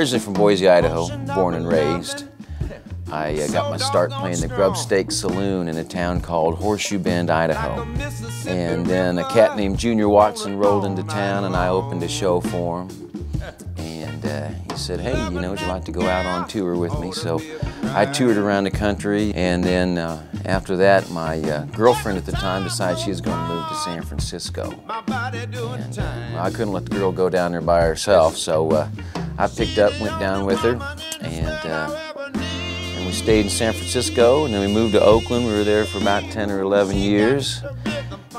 originally from Boise, Idaho, born and raised. I got my start playing the Grub Steak Saloon in a town called Horseshoe Bend, Idaho. And then a cat named Junior Watson rolled into town and I opened a show for him. And he said, hey, you know, would you like to go out on tour with me? So I toured around the country, and then after that, my girlfriend at the time decided she was going to move to San Francisco. And I couldn't let the girl go down there by herself, so I picked up, went down with her, and we stayed in San Francisco, and then we moved to Oakland. We were there for about 10 or 11 years,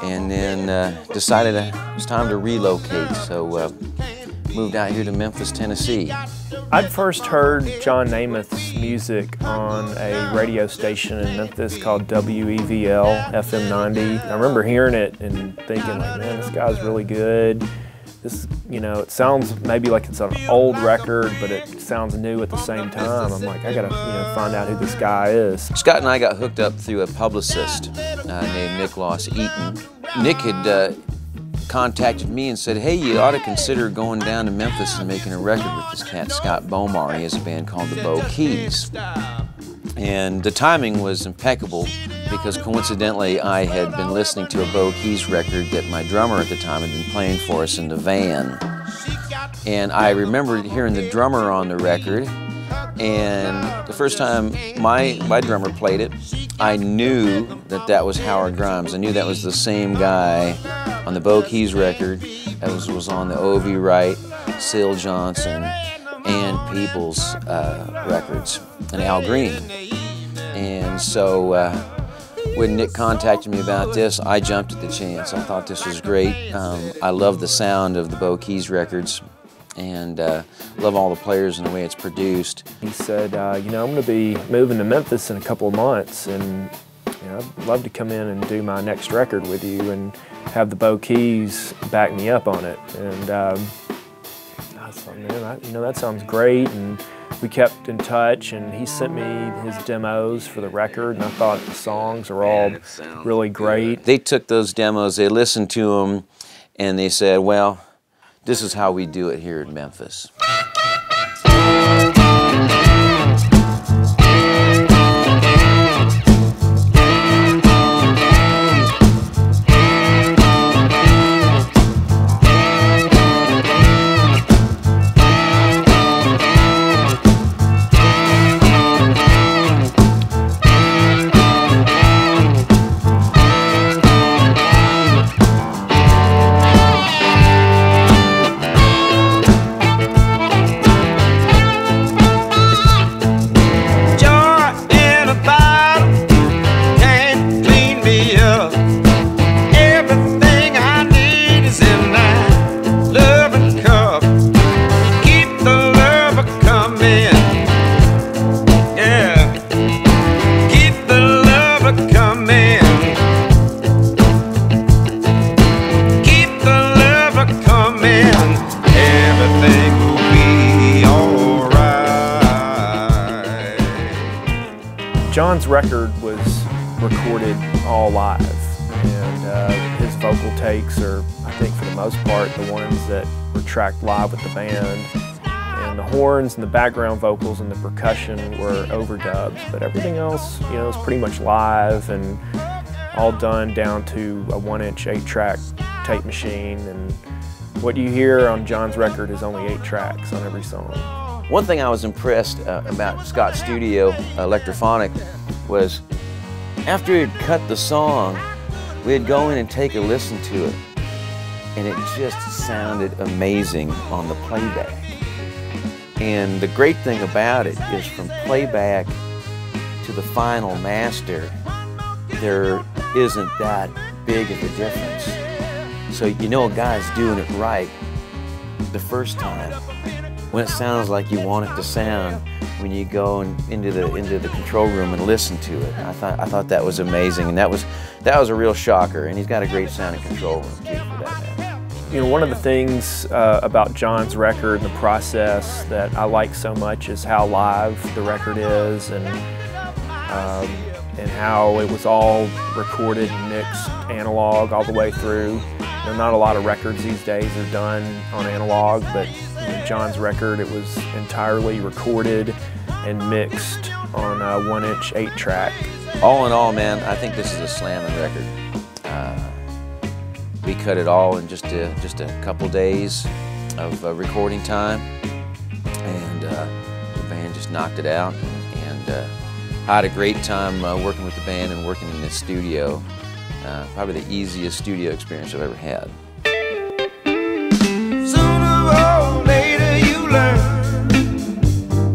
and then decided it was time to relocate, so moved out here to Memphis, Tennessee. I'd first heard John Nemeth's music on a radio station in Memphis called WEVL FM 90. I remember hearing it and thinking, like, man, this guy's really good. This, you know, it sounds maybe like it's an old record, but it sounds new at the same time. I'm like, I gotta, find out who this guy is. Scott and I got hooked up through a publicist named Nick Eaton. Nick had contacted me and said, hey, you ought to consider going down to Memphis and making a record with this cat, Scott Bomar. He has a band called the Bo Keys. And the timing was impeccable because coincidentally I had been listening to a Bo Keys record that my drummer at the time had been playing for us in the van. And I remembered hearing the drummer on the record, and the first time my drummer played it, I knew that that was Howard Grimes. I knew that was the same guy on the Bo Keys record that was on the Ovie Wright, Syl Johnson, and Peoples records, and Al Green. And so when Nick contacted me about this, I jumped at the chance. I thought this was great. I love the sound of the Bo Keys records, and love all the players and the way it's produced. He said, I'm going to be moving to Memphis in a couple of months, and I'd love to come in and do my next record with you and have the Bo Keys back me up on it. And I thought, man, that sounds great. And we kept in touch, and he sent me his demos for the record, and I thought the songs are all really great. They took those demos, they listened to them, and they said, well, this is how we do it here in Memphis. John's record was recorded all live, and his vocal takes are, I think for the most part, the ones that were tracked live with the band. And the horns and the background vocals and the percussion were overdubs, but everything else, is pretty much live and all done down to a 1-inch 8-track tape machine. And what you hear on John's record is only 8 tracks on every song. One thing I was impressed about Scott's studio, Electrophonic, was after he had cut the song, we'd go in and take a listen to it, and it just sounded amazing on the playback. And the great thing about it is from playback to the final master, there isn't that big of a difference. So you know a guy's doing it right the first time, when it sounds like you want it to sound when you go into the control room and listen to it. I thought that was amazing, and that was a real shocker. And he's got a great sounding control room too, for that matter. One of the things about John's record and the process that I like so much is how live the record is, and how it was all recorded and mixed analog all the way through. Not a lot of records these days are done on analog, but John's record, it was entirely recorded and mixed on a 1-inch 8-track. All in all, man, I think this is a slamming record. We cut it all in just a couple days of recording time, and the band just knocked it out. And I had a great time working with the band and working in the studio. Probably the easiest studio experience I've ever had. Sooner or later you learn,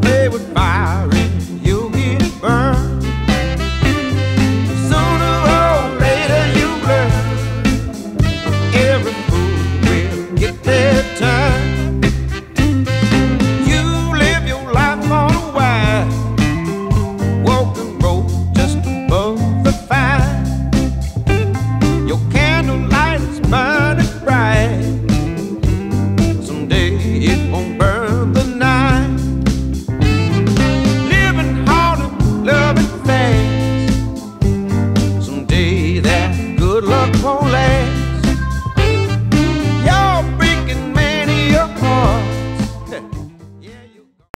play with fire and you'll get burned. Sooner or later you learn, every fool will get their turn. You live your life on a wire, walk the road just above the fire. Your candlelight is burning bright. Someday it won't burn the night. Living hard and loving fast. Someday that good luck won't last.